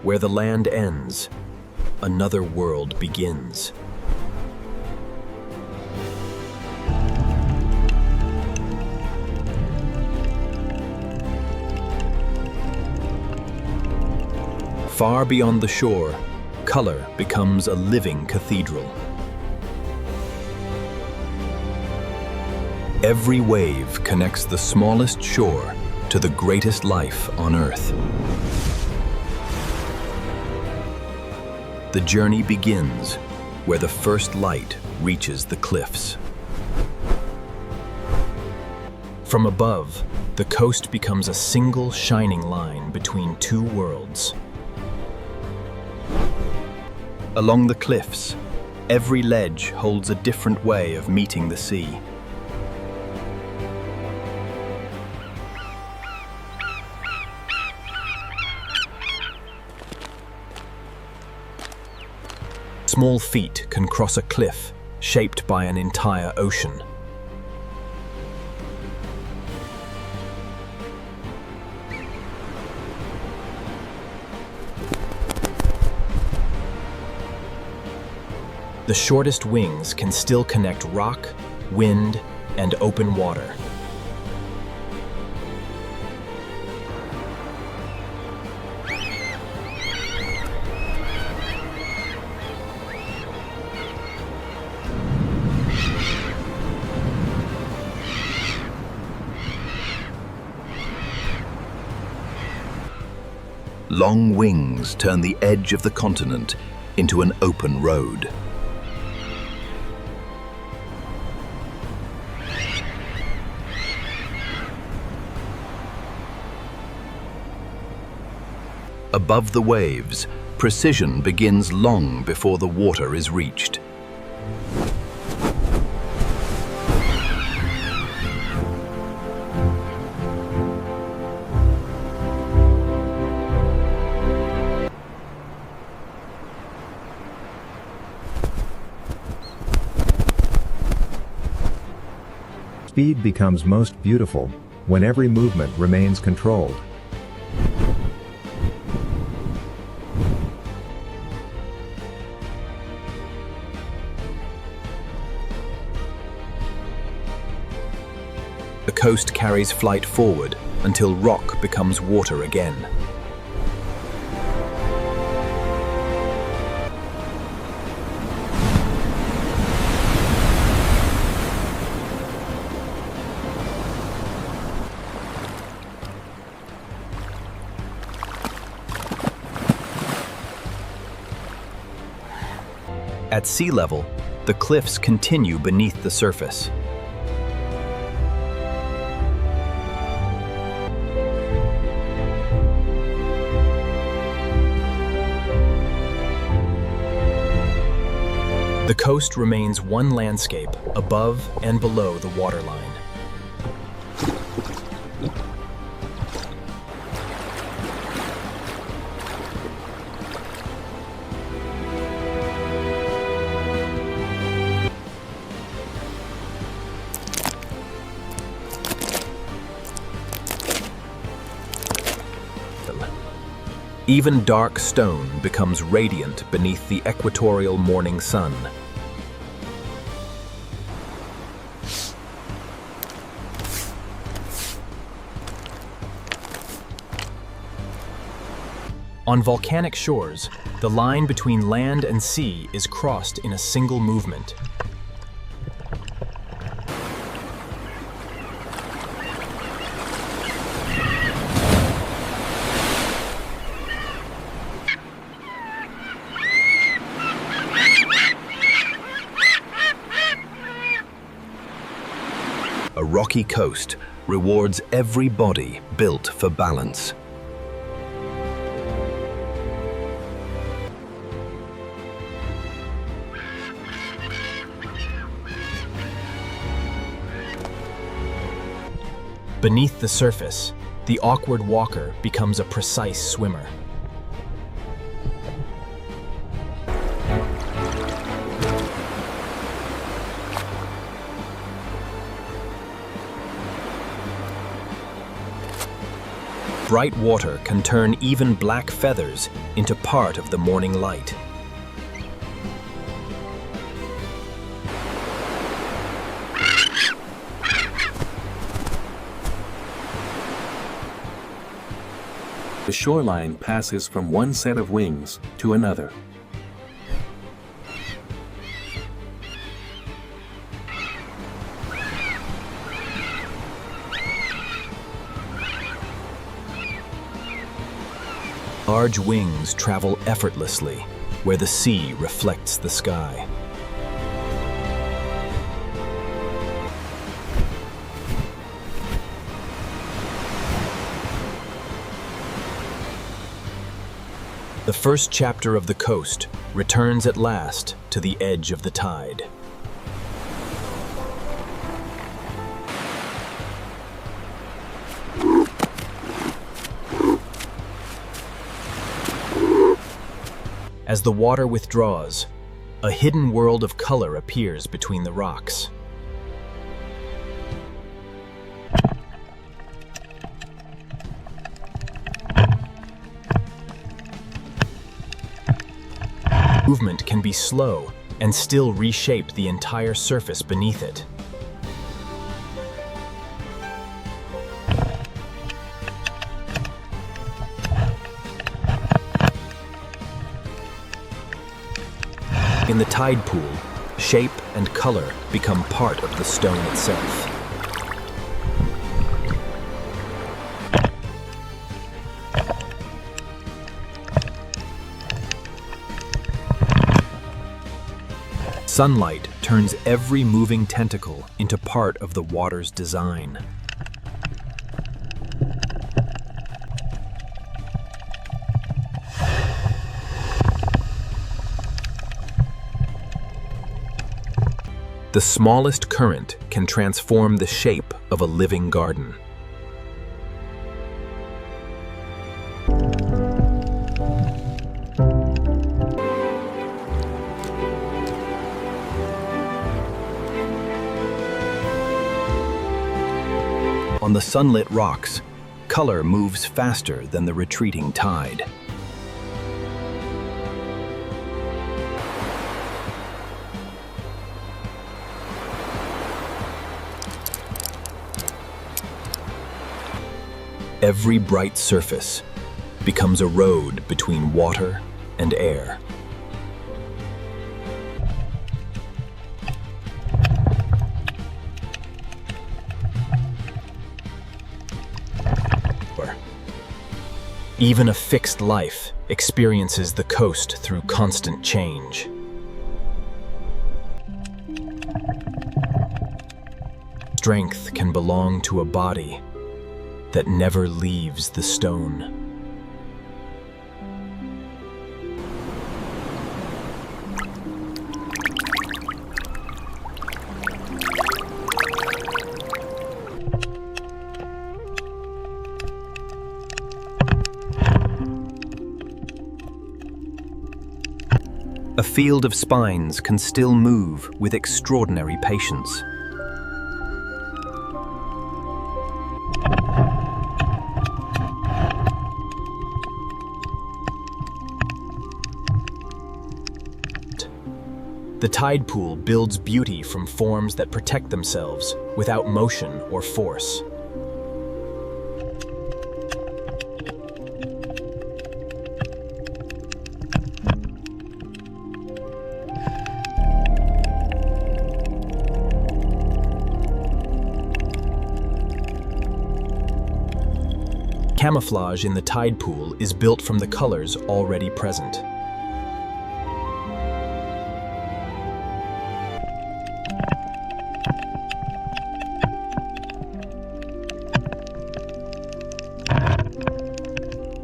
Where the land ends, another world begins. Far beyond the shore, color becomes a living cathedral. Every wave connects the smallest shore to the greatest life on Earth. The journey begins where the first light reaches the cliffs. From above, the coast becomes a single shining line between two worlds. Along the cliffs, every ledge holds a different way of meeting the sea. Small feet can cross a cliff shaped by an entire ocean. The shortest wings can still connect rock, wind, and open water. Long wings turn the edge of the continent into an open road. Above the waves, precision begins long before the water is reached. Speed becomes most beautiful when every movement remains controlled. The coast carries flight forward until rock becomes water again. At sea level, the cliffs continue beneath the surface. The coast remains one landscape above and below the waterline. Even dark stone becomes radiant beneath the equatorial morning sun. On volcanic shores, the line between land and sea is crossed in a single movement. A rocky coast rewards every body built for balance. Beneath the surface, the awkward walker becomes a precise swimmer. bright water can turn even black feathers into part of the morning light. The shoreline passes from one set of wings to another. Large wings travel effortlessly where the sea reflects the sky. The first chapter of the coast returns at last to the edge of the tide. As the water withdraws, a hidden world of color appears between the rocks. Movement can be slow and still reshape the entire surface beneath it. In the tide pool, shape and color become part of the stone itself. Sunlight turns every moving tentacle into part of the water's design. The smallest current can transform the shape of a living garden. On the sunlit rocks, color moves faster than the retreating tide. Every bright surface becomes a road between water and air. Even a fixed life experiences the coast through constant change. Strength can belong to a body that never leaves the stone. A field of spines can still move with extraordinary patience. The tide pool builds beauty from forms that protect themselves without motion or force. Camouflage in the tide pool is built from the colors already present.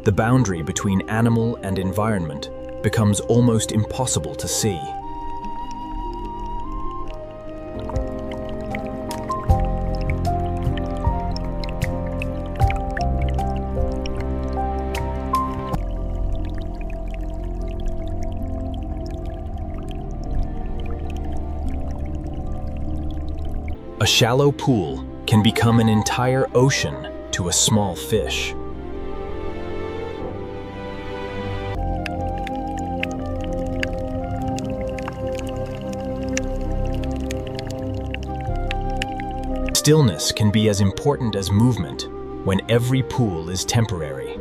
The boundary between animal and environment becomes almost impossible to see. A shallow pool can become an entire ocean to a small fish. Stillness can be as important as movement when every pool is temporary.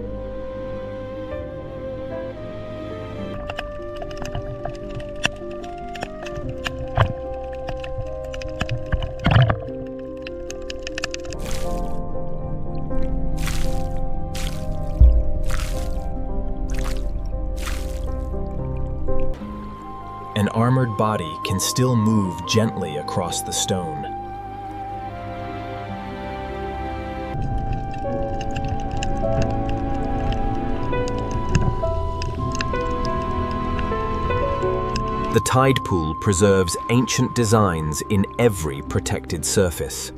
An armored body can still move gently across the stone. The tide pool preserves ancient designs in every protected surface.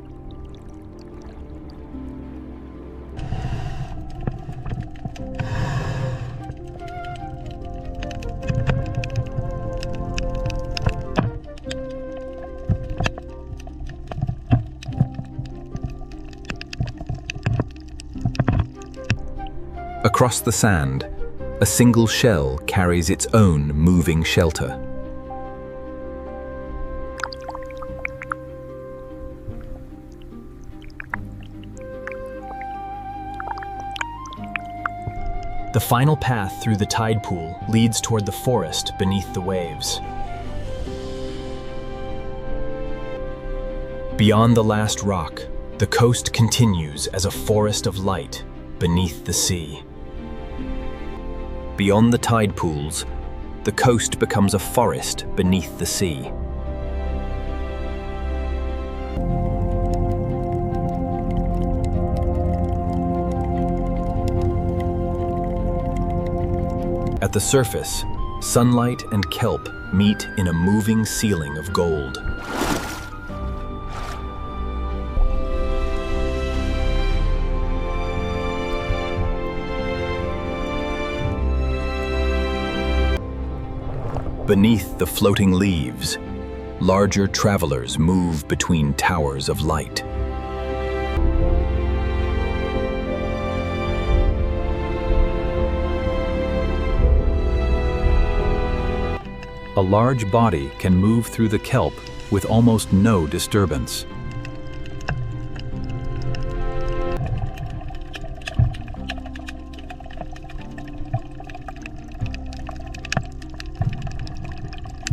Across the sand, a single shell carries its own moving shelter. The final path through the tide pool leads toward the forest beneath the waves. Beyond the last rock, the coast continues as a forest of light beneath the sea. Beyond the tide pools, the coast becomes a forest beneath the sea. At the surface, sunlight and kelp meet in a moving ceiling of gold. Beneath the floating leaves, larger travelers move between towers of light. A large body can move through the kelp with almost no disturbance.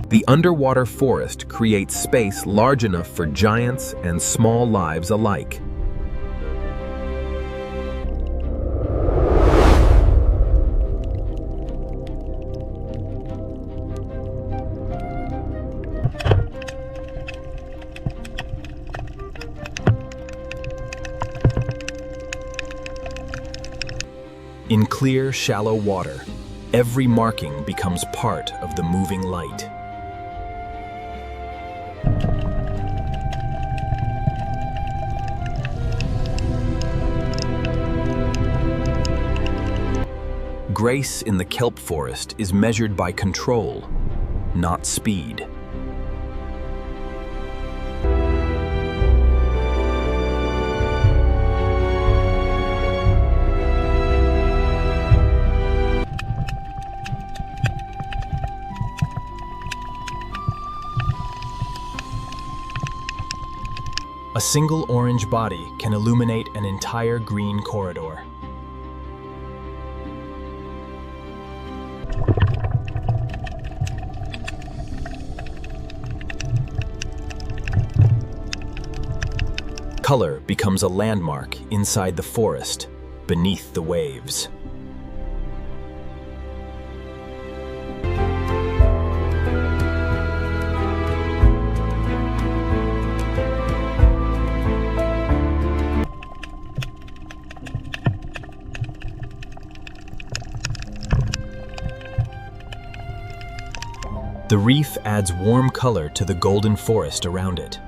The underwater forest creates space large enough for giants and small lives alike. In clear, shallow water, every marking becomes part of the moving light. Grace in the kelp forest is measured by control, not speed. A single orange body can illuminate an entire green corridor. Color becomes a landmark inside the forest, beneath the waves. The reef adds warm color to the golden forest around it.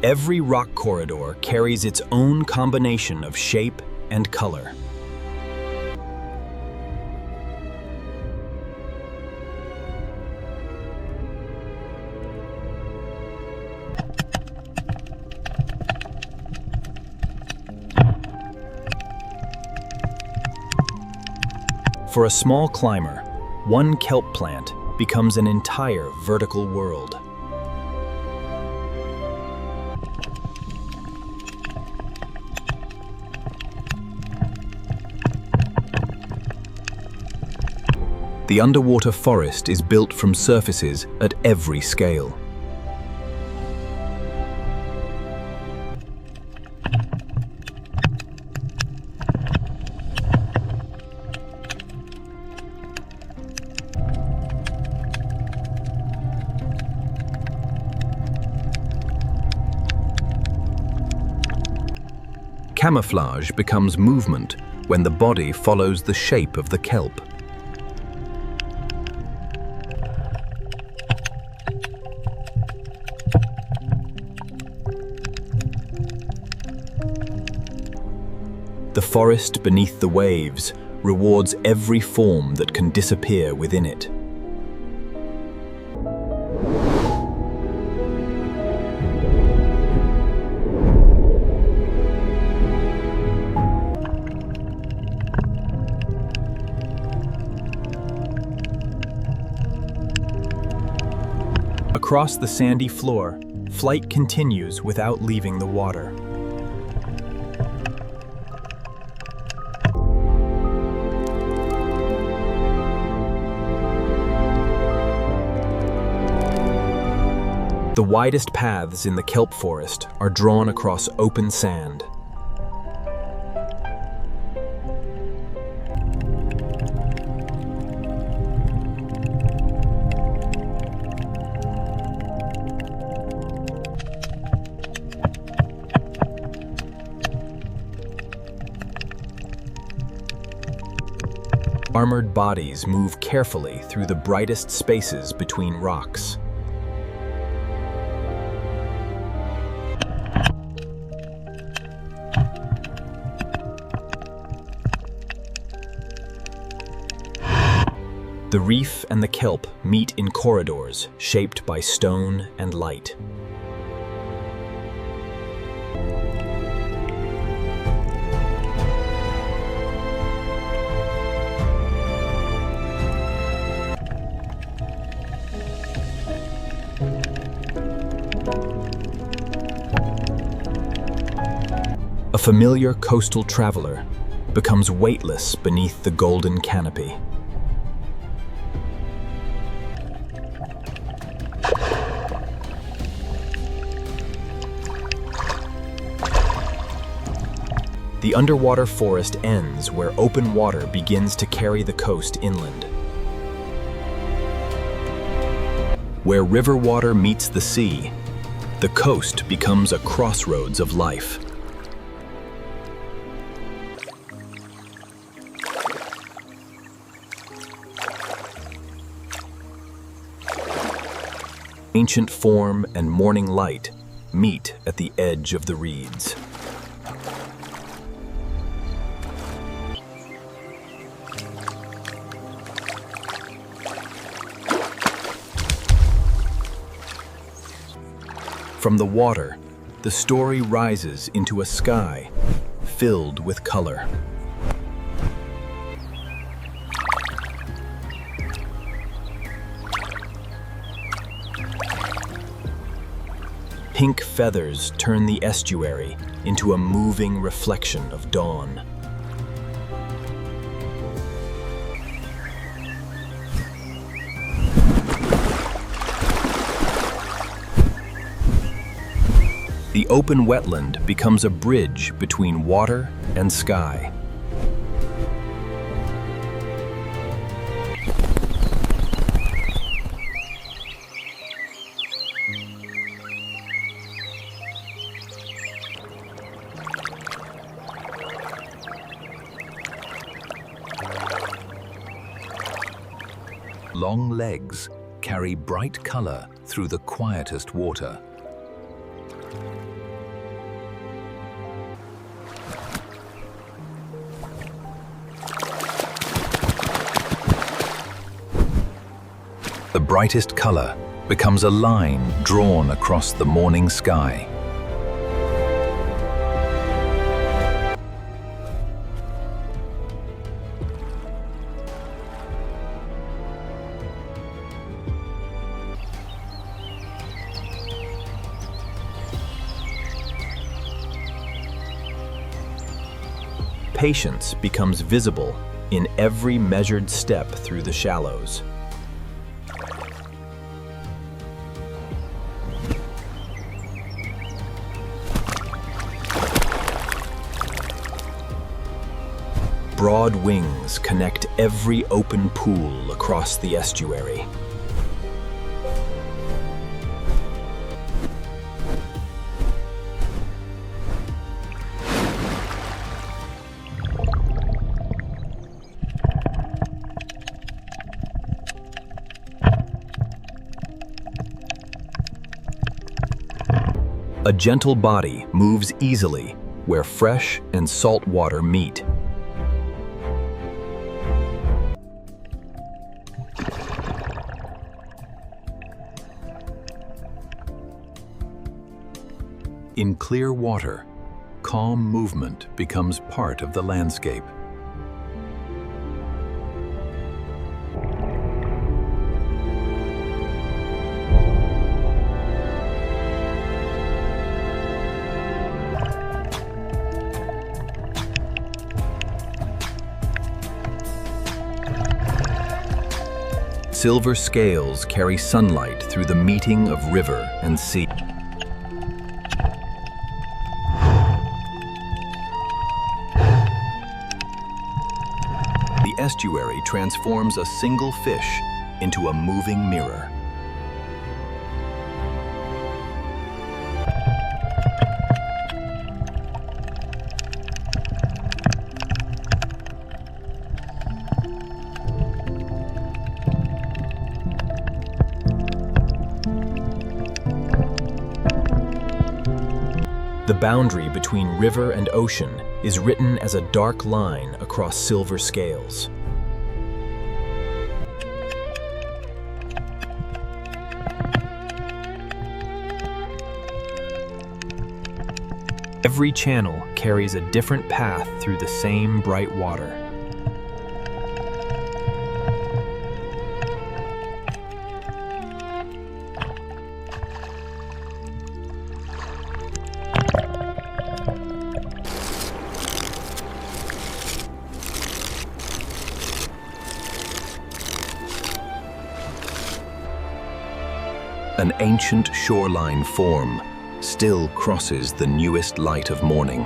Every rock corridor carries its own combination of shape and color. For a small climber, one kelp plant becomes an entire vertical world. The underwater forest is built from surfaces at every scale. Camouflage becomes movement when the body follows the shape of the kelp. The forest beneath the waves rewards every form that can disappear within it. Across the sandy floor, flight continues without leaving the water. The widest paths in the kelp forest are drawn across open sand. Armored bodies move carefully through the brightest spaces between rocks. The reef and the kelp meet in corridors shaped by stone and light. A familiar coastal traveler becomes weightless beneath the golden canopy. The underwater forest ends where open water begins to carry the coast inland. Where river water meets the sea, the coast becomes a crossroads of life. Ancient form and morning light meet at the edge of the reeds. From the water, the story rises into a sky filled with color. Pink feathers turn the estuary into a moving reflection of dawn. The open wetland becomes a bridge between water and sky. Long legs carry bright color through the quietest water. The brightest color becomes a line drawn across the morning sky. patience becomes visible in every measured step through the shallows. Broad wings connect every open pool across the estuary. A gentle body moves easily where fresh and salt water meet. In clear water, calm movement becomes part of the landscape. Silver scales carry sunlight through the meeting of river and sea. The estuary transforms a single fish into a moving mirror. The boundary between river and ocean is written as a dark line across silver scales. Every channel carries a different path through the same bright water. An ancient shoreline form still crosses the newest light of morning.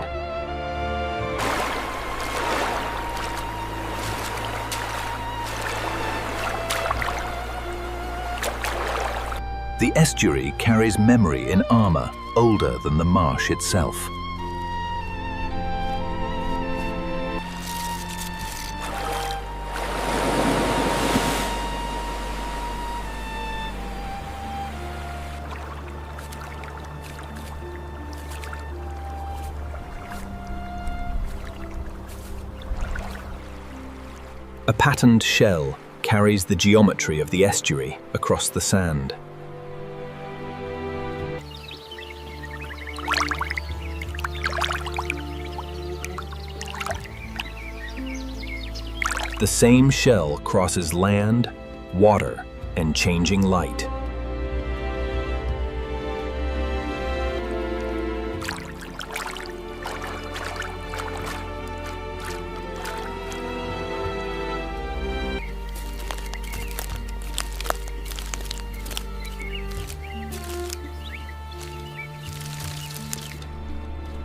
The estuary carries memory in armor older than the marsh itself. A patterned shell carries the geometry of the estuary across the sand. The same shell crosses land, water, and changing light.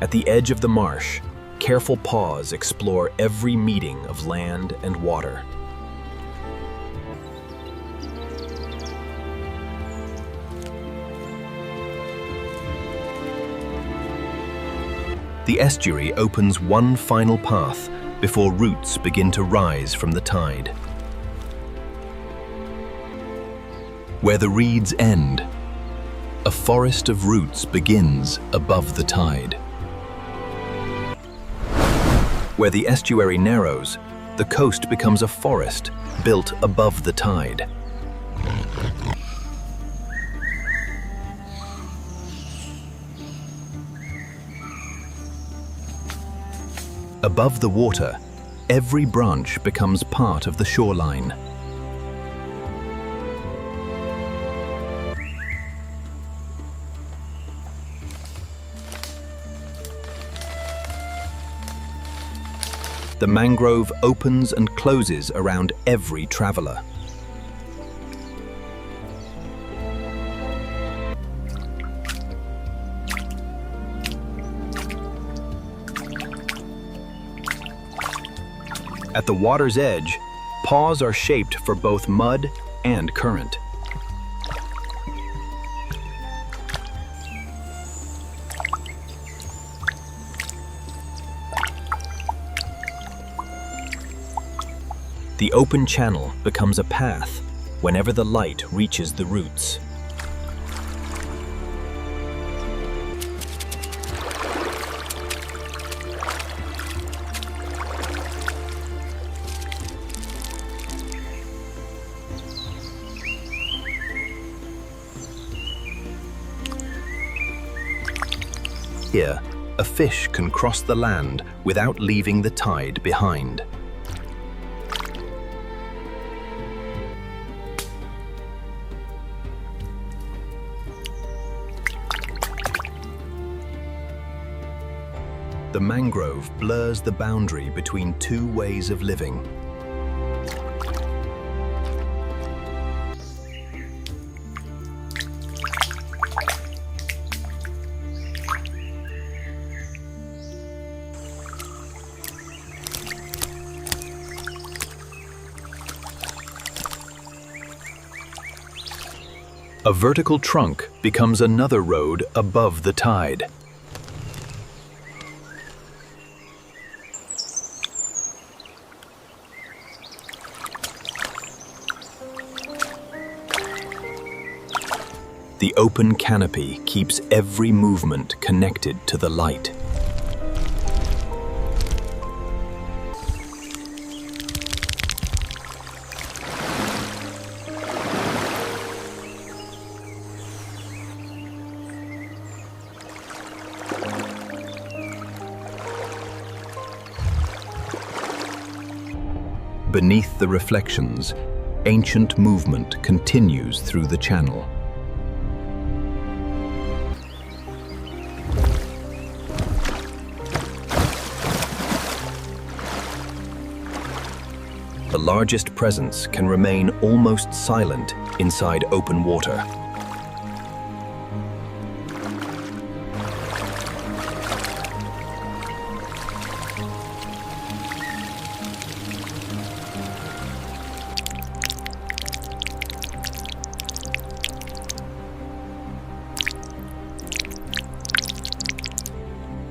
At the edge of the marsh, careful paws explore every meeting of land and water. The estuary opens one final path before roots begin to rise from the tide. Where the reeds end, a forest of roots begins above the tide. Where the estuary narrows, the coast becomes a forest built above the tide. Above the water, every branch becomes part of the shoreline. The mangrove opens and closes around every traveler. At the water's edge, paws are shaped for both mud and current. The open channel becomes a path whenever the light reaches the roots. Here, a fish can cross the land without leaving the tide behind. The mangrove blurs the boundary between two ways of living. A vertical trunk becomes another road above the tide. The open canopy keeps every movement connected to the light. Beneath the reflections, ancient movement continues through the channel. The largest presence can remain almost silent inside open water.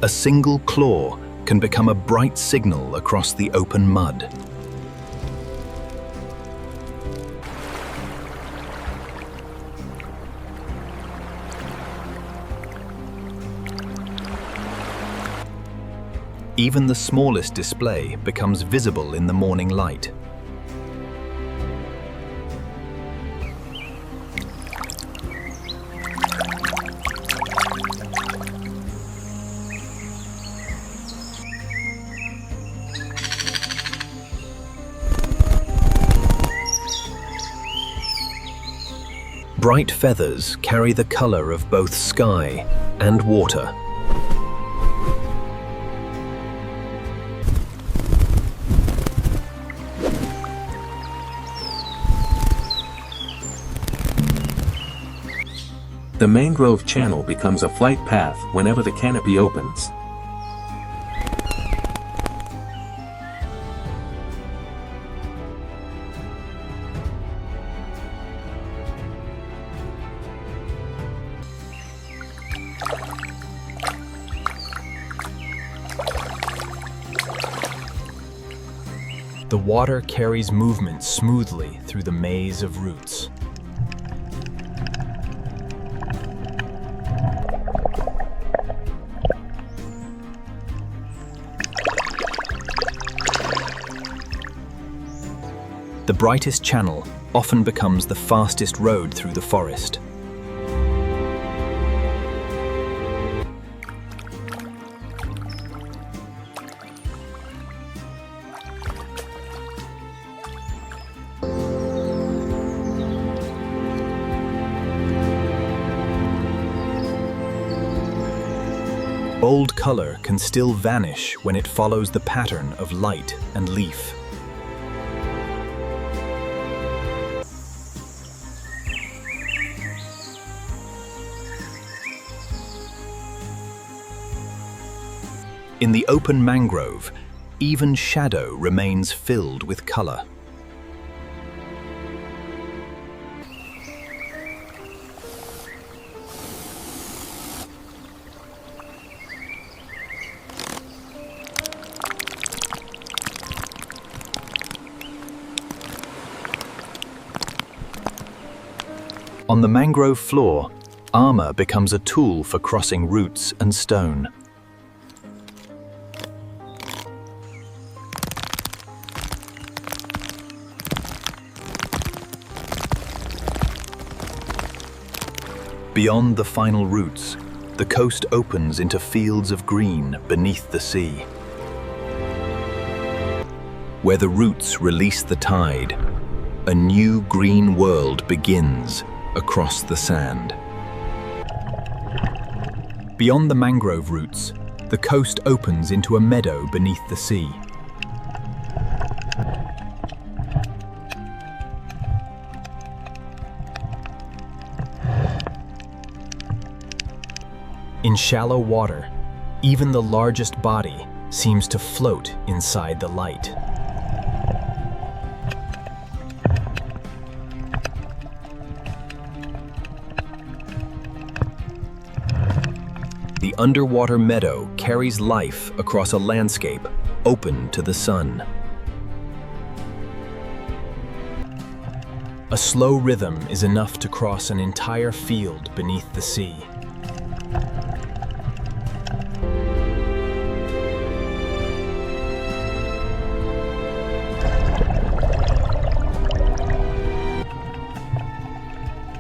A single claw can become a bright signal across the open mud. Even the smallest display becomes visible in the morning light. Bright feathers carry the color of both sky and water. The mangrove channel becomes a flight path whenever the canopy opens. The water carries movement smoothly through the maze of roots. The brightest channel often becomes the fastest road through the forest. Bold color can still vanish when it follows the pattern of light and leaf. In the open mangrove, even shadow remains filled with color. On the mangrove floor, armor becomes a tool for crossing roots and stone. Beyond the final roots, the coast opens into fields of green beneath the sea. Where the roots release the tide, a new green world begins across the sand. Beyond the mangrove roots, the coast opens into a meadow beneath the sea. In shallow water, even the largest body seems to float inside the light. The underwater meadow carries life across a landscape open to the sun. A slow rhythm is enough to cross an entire field beneath the sea.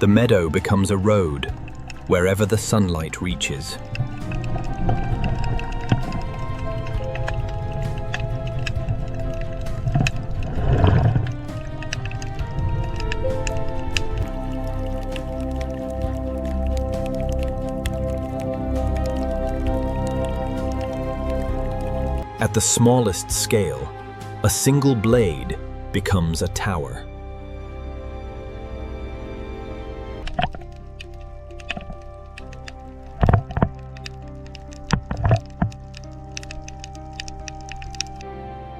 The meadow becomes a road wherever the sunlight reaches. At the smallest scale, a single blade becomes a tower.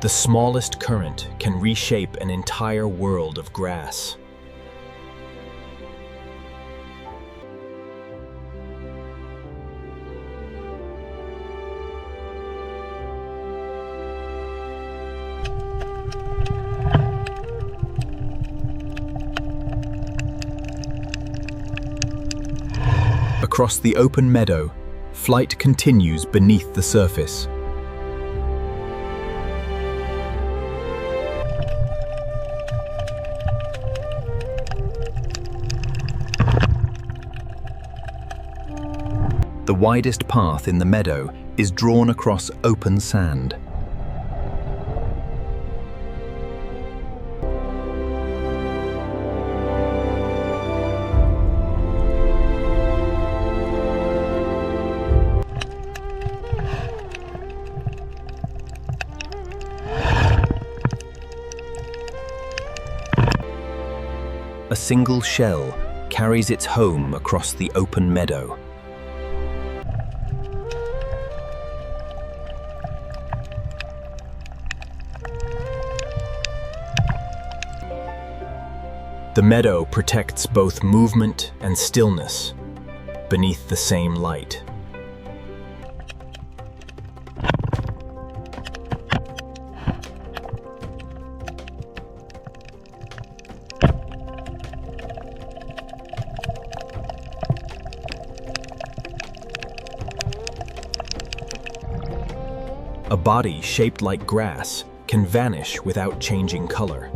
The smallest current can reshape an entire world of grass. Across the open meadow, flight continues beneath the surface. The widest path in the meadow is drawn across open sand. A single shell carries its home across the open meadow. The meadow protects both movement and stillness beneath the same light. A body shaped like grass can vanish without changing color.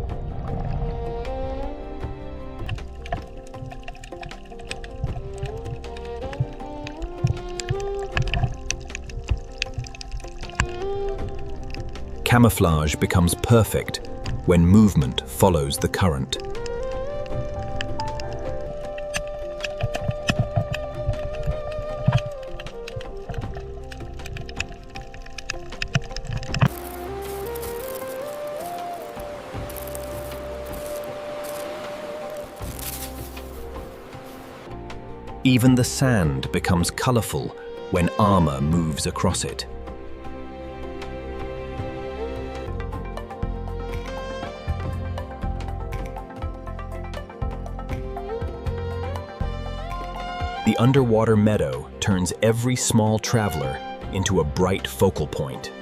Camouflage becomes perfect when movement follows the current. Even the sand becomes colorful when armor moves across it. The underwater meadow turns every small traveler into a bright focal point.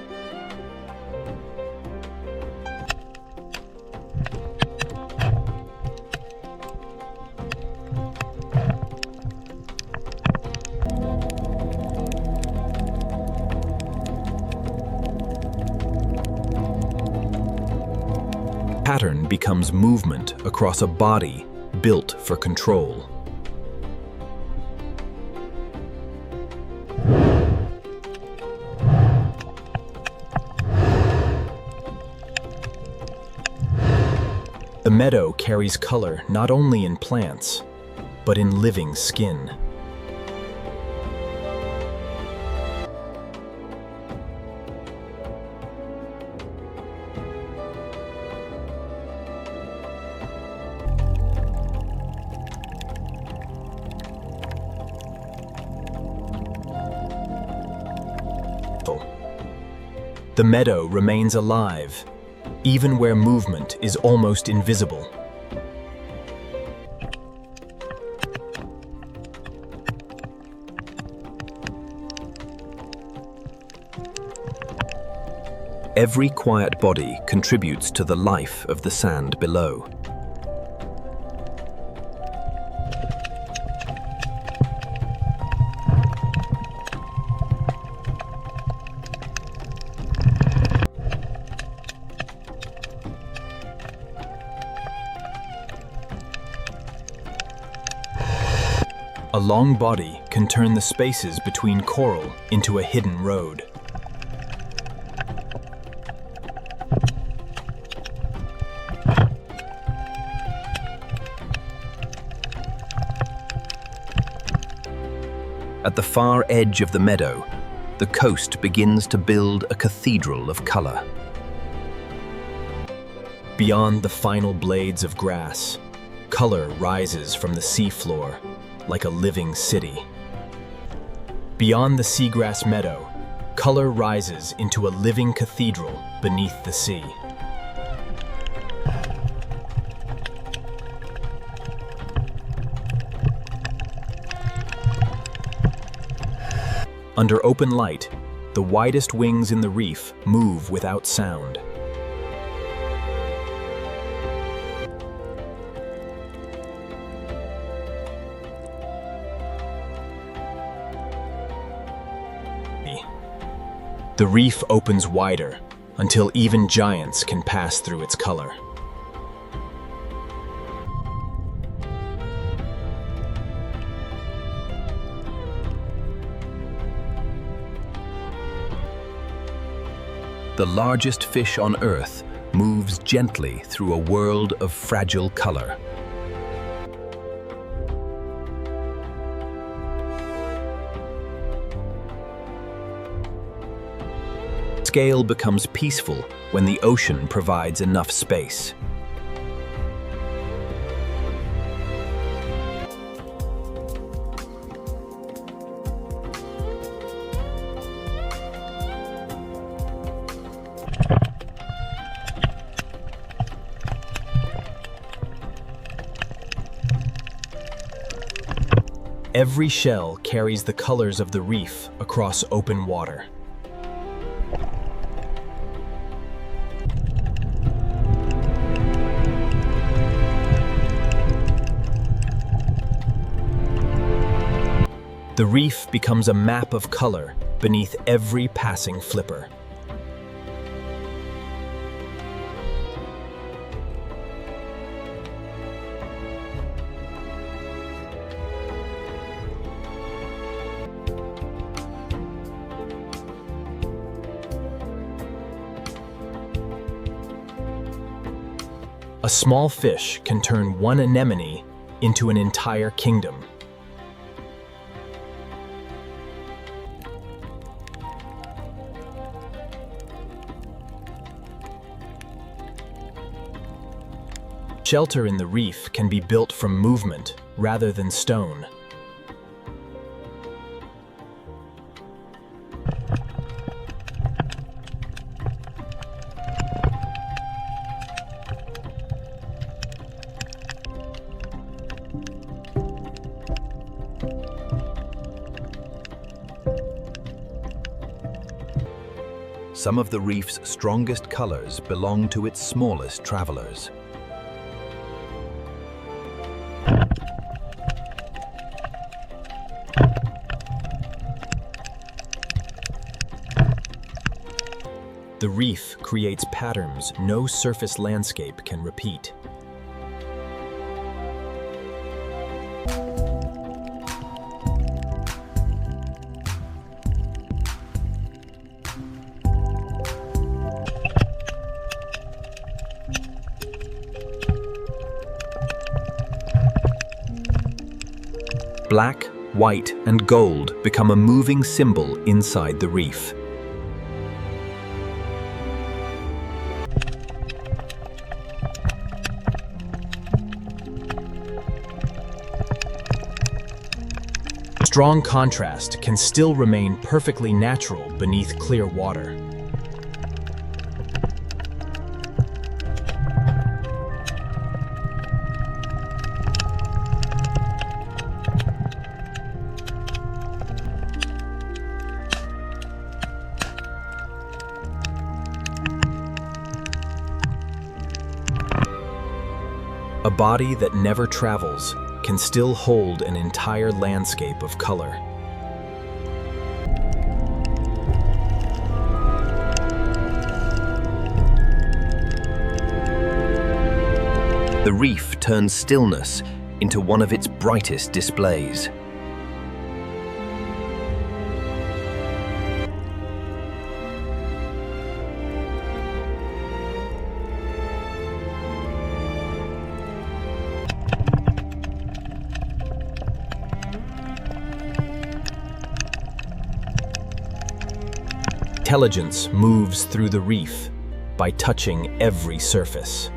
Pattern becomes movement across a body built for control. The meadow carries color not only in plants, but in living skin. The meadow remains alive, even where movement is almost invisible. Every quiet body contributes to the life of the sand below. A long body can turn the spaces between coral into a hidden road. At the far edge of the meadow, the coast begins to build a cathedral of color. Beyond the final blades of grass, color rises from the seafloor like a living city. Beyond the seagrass meadow, color rises into a living cathedral beneath the sea. Under open light, the widest wings in the reef move without sound. The reef opens wider until even giants can pass through its color. The largest fish on Earth moves gently through a world of fragile color. Scale becomes peaceful when the ocean provides enough space. Every shell carries the colors of the reef across open water. The reef becomes a map of color beneath every passing flipper. A small fish can turn one anemone into an entire kingdom. Shelter in the reef can be built from movement rather than stone. Some of the reef's strongest colors belong to its smallest travelers. The reef creates patterns no surface landscape can repeat. Black, white, and gold become a moving symbol inside the reef. Strong contrast can still remain perfectly natural beneath clear water. A body that never travels can still hold an entire landscape of color. The reef turns stillness into one of its brightest displays. Intelligence moves through the reef by touching every surface.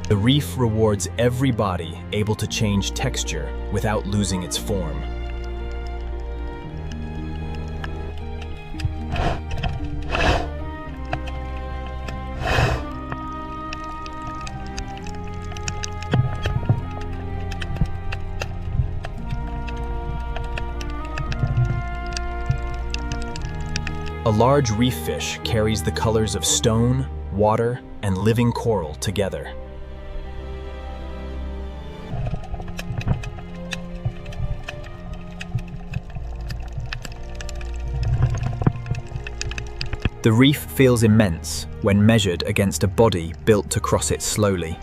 The reef rewards every body able to change texture without losing its form. A large reef fish carries the colors of stone, water, and living coral together. The reef feels immense when measured against a body built to cross it slowly.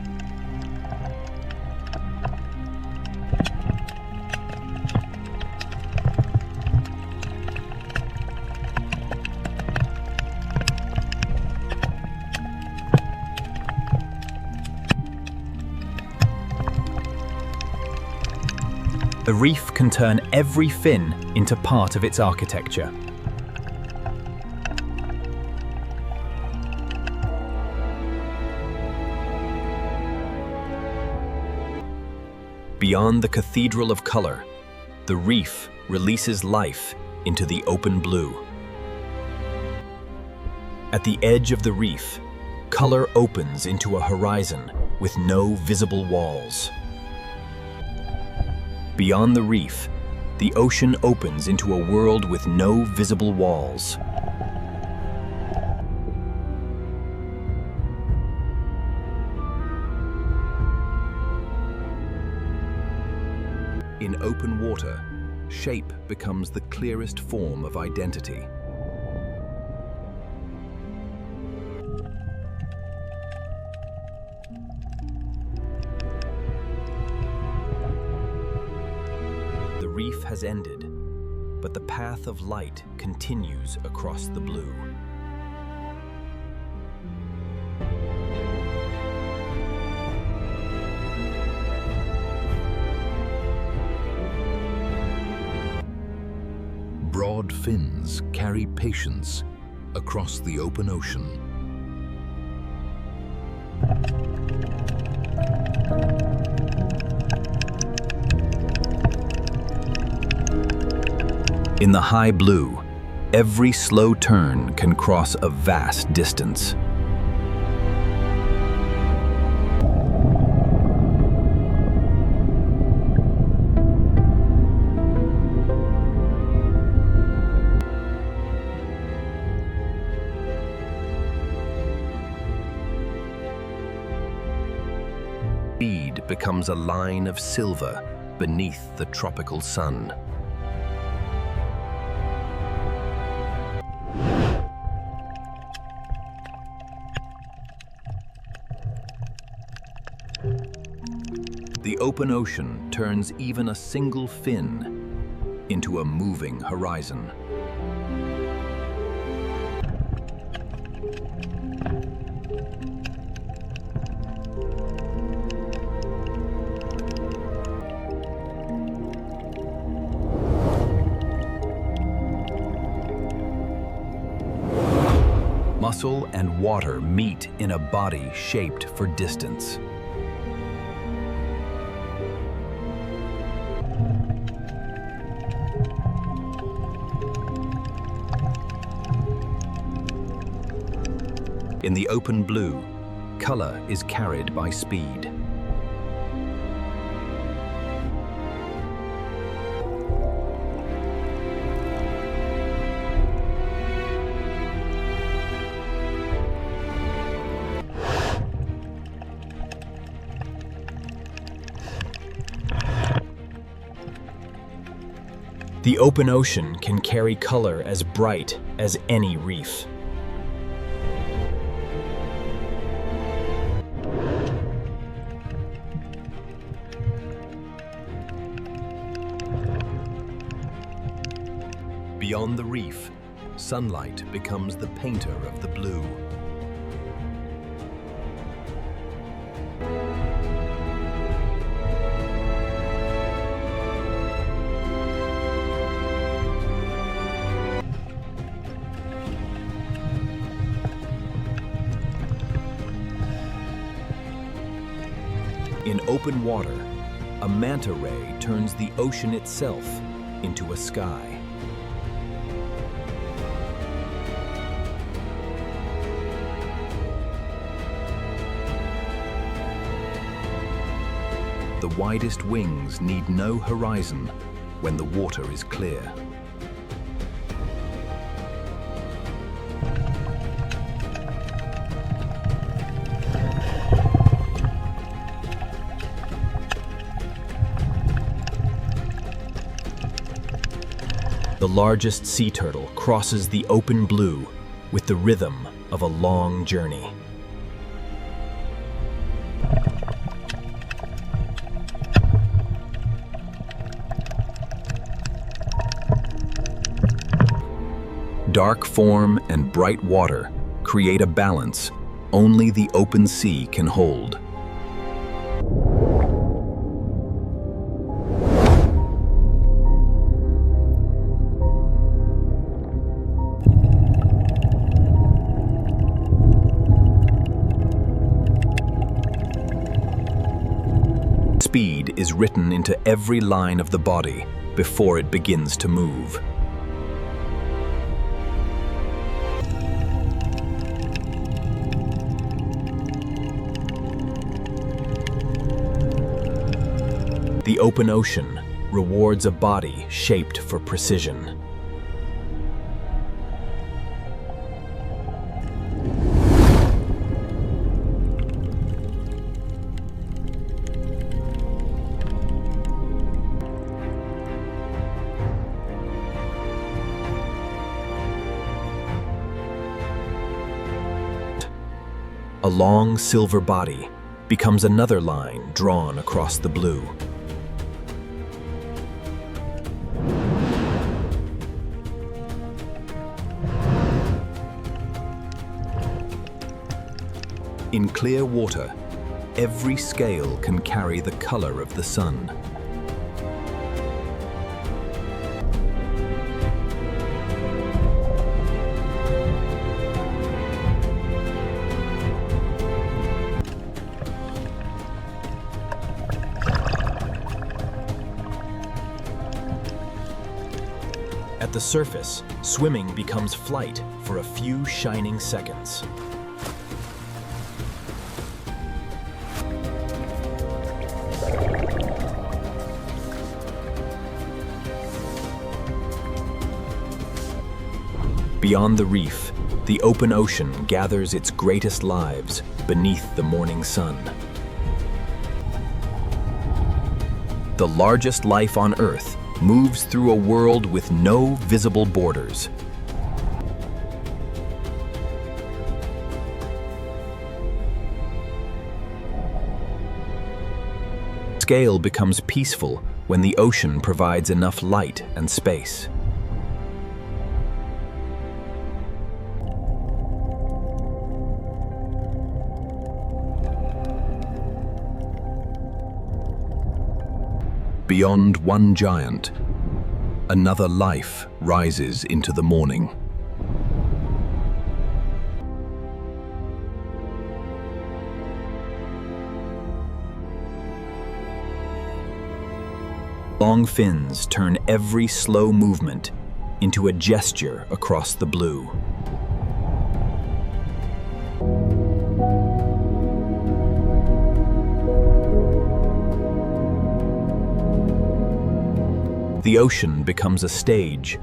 The reef can turn every fin into part of its architecture. Beyond the cathedral of color, the reef releases life into the open blue. At the edge of the reef, color opens into a horizon with no visible walls. Beyond the reef, the ocean opens into a world with no visible walls. In open water, shape becomes the clearest form of identity. The reef has ended, but the path of light continues across the blue. Broad fins carry patience across the open ocean. In the high blue, every slow turn can cross a vast distance. Speed becomes a line of silver beneath the tropical sun. The open ocean turns even a single fin into a moving horizon. Muscle and water meet in a body shaped for distance. In the open blue, color is carried by speed. The open ocean can carry color as bright as any reef. Beyond the reef, sunlight becomes the painter of the blue. In open water, a manta ray turns the ocean itself into a sky. The widest wings need no horizon when the water is clear. The largest sea turtle crosses the open blue with the rhythm of a long journey. Dark form and bright water create a balance only the open sea can hold. Speed is written into every line of the body before it begins to move. The open ocean rewards a body shaped for precision. A long silver body becomes another line drawn across the blue. In clear water, every scale can carry the color of the sun. At the surface, swimming becomes flight for a few shining seconds. Beyond the reef, the open ocean gathers its greatest lives beneath the morning sun. the largest life on Earth moves through a world with no visible borders. Scale becomes peaceful when the ocean provides enough light and space. Beyond one giant, another life rises into the morning. Long fins turn every slow movement into a gesture across the blue. The ocean becomes a stage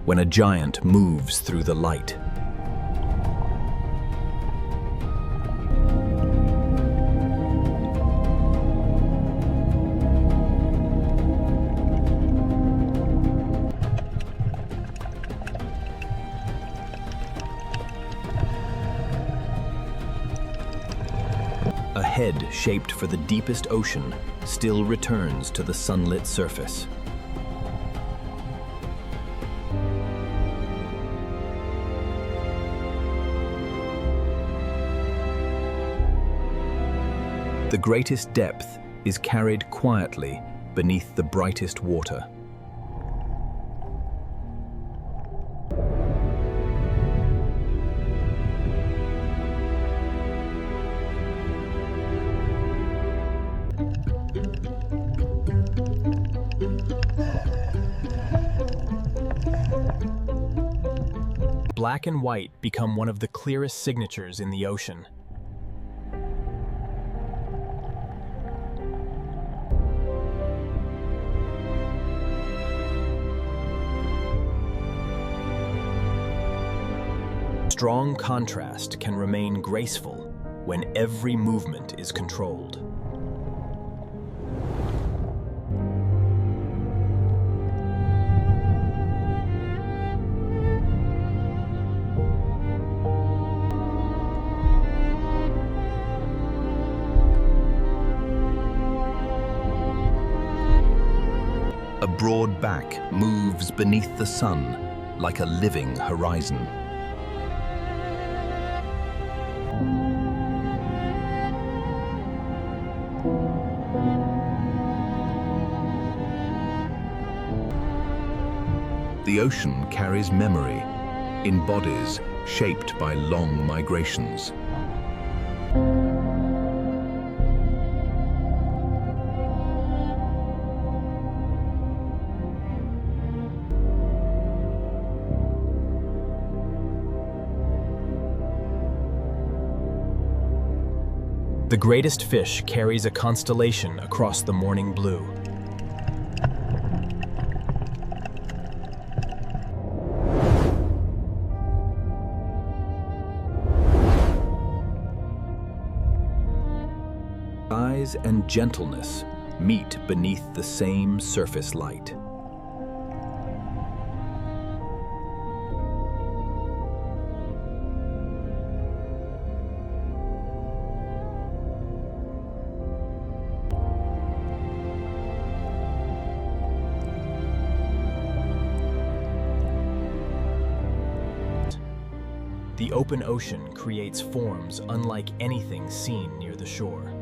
when a giant moves through the light. A head shaped for the deepest ocean still returns to the sunlit surface. The greatest depth is carried quietly beneath the brightest water. Black and white become one of the clearest signatures in the ocean. Strong contrast can remain graceful when every movement is controlled. A broad back moves beneath the sun like a living horizon. The ocean carries memory in bodies shaped by long migrations. The greatest fish carries a constellation across the morning blue. Size and gentleness meet beneath the same surface light. The open ocean creates forms unlike anything seen near the shore.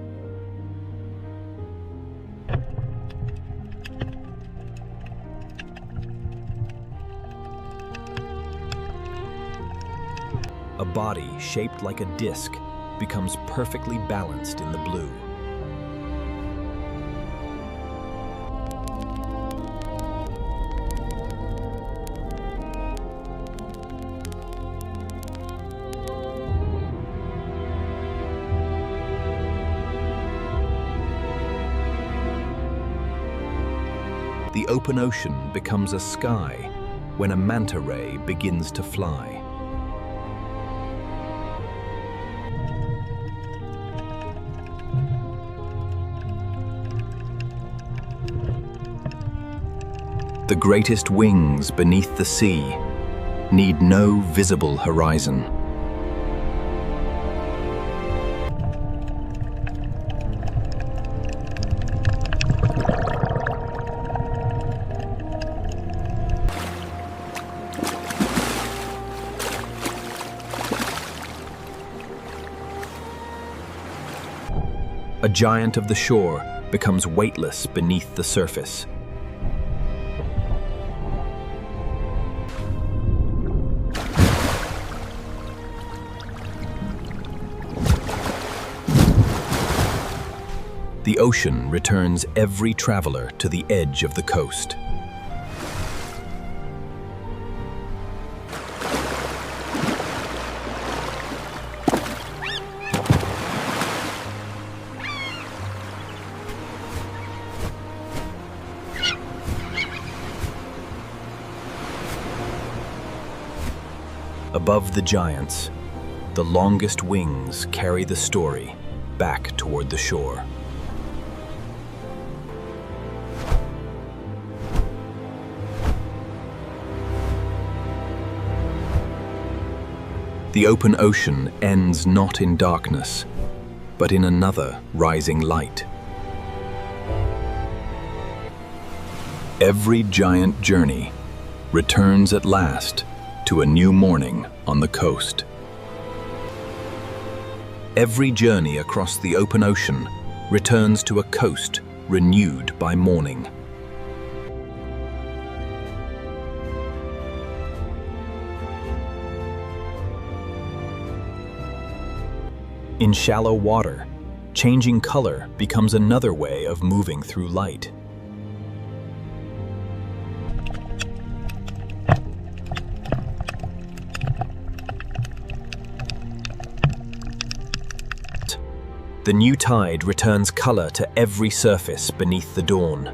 A body shaped like a disc becomes perfectly balanced in the blue. The open ocean becomes a sky when a manta ray begins to fly. The greatest wings beneath the sea need no visible horizon. A giant of the shore becomes weightless beneath the surface. The ocean returns every traveler to the edge of the coast. Above the giants, the longest wings carry the story back toward the shore. The open ocean ends not in darkness, but in another rising light. Every giant journey returns at last to a new morning on the coast. Every journey across the open ocean returns to a coast renewed by morning. In shallow water, changing color becomes another way of moving through light. The new tide returns color to every surface beneath the dawn.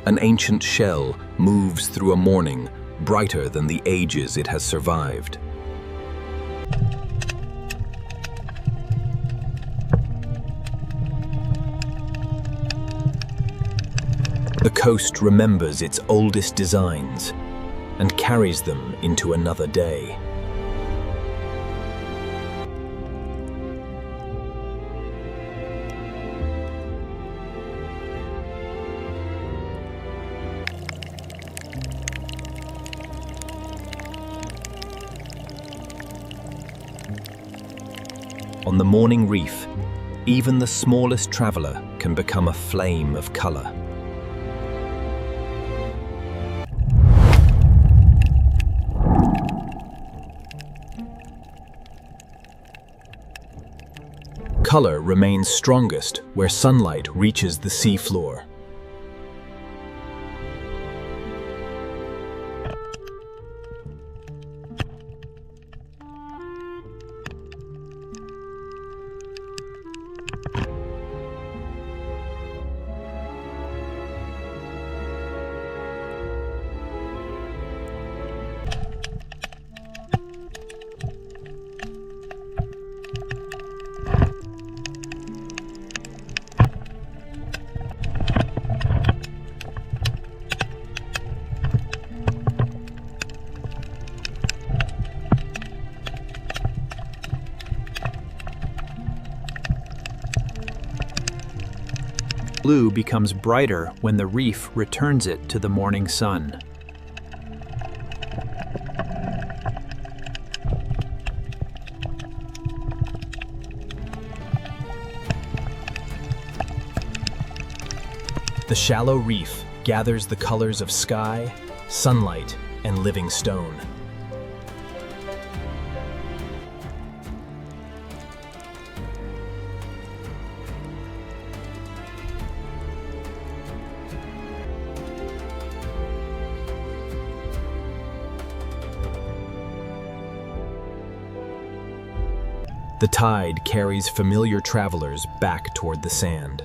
An ancient shell moves through a morning brighter than the ages it has survived. The coast remembers its oldest designs and carries them into another day. On the morning reef, even the smallest traveler can become a flame of color. Color remains strongest where sunlight reaches the seafloor. Blue becomes brighter when the reef returns it to the morning sun. The shallow reef gathers the colors of sky, sunlight, and living stone. The tide carries familiar travelers back toward the sand.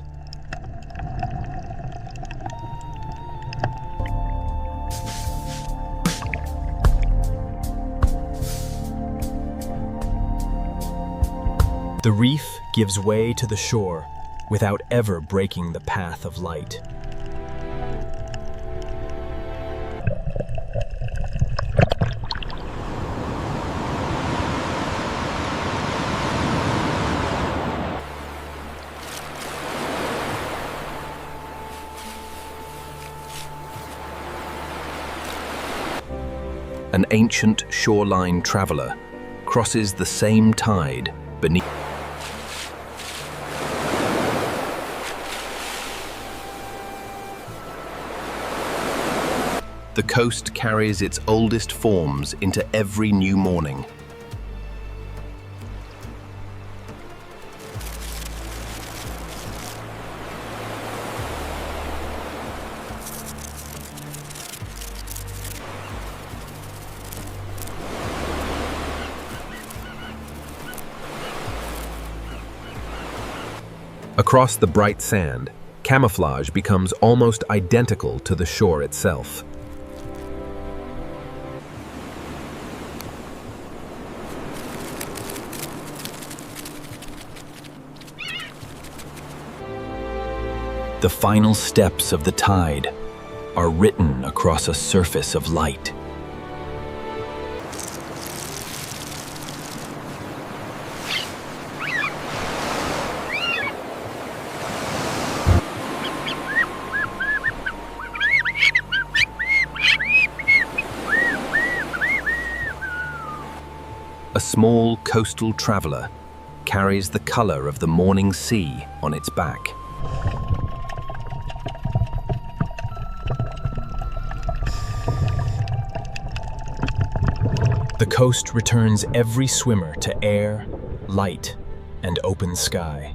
The reef gives way to the shore without ever breaking the path of light. An ancient shoreline traveler crosses the same tide beneath. The coast carries its oldest forms into every new morning. Across the bright sand, camouflage becomes almost identical to the shore itself. The final steps of the tide are written across a surface of light. A small coastal traveler carries the color of the morning sea on its back. The coast returns every swimmer to air, light, and open sky.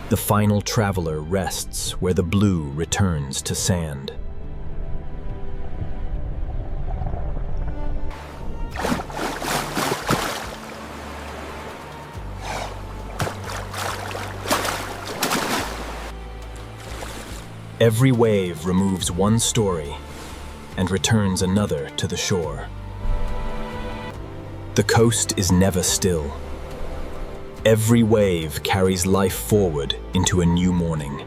The final traveler rests where the blue returns to sand. Every wave removes one story and returns another to the shore. The coast is never still. Every wave carries life forward into a new morning.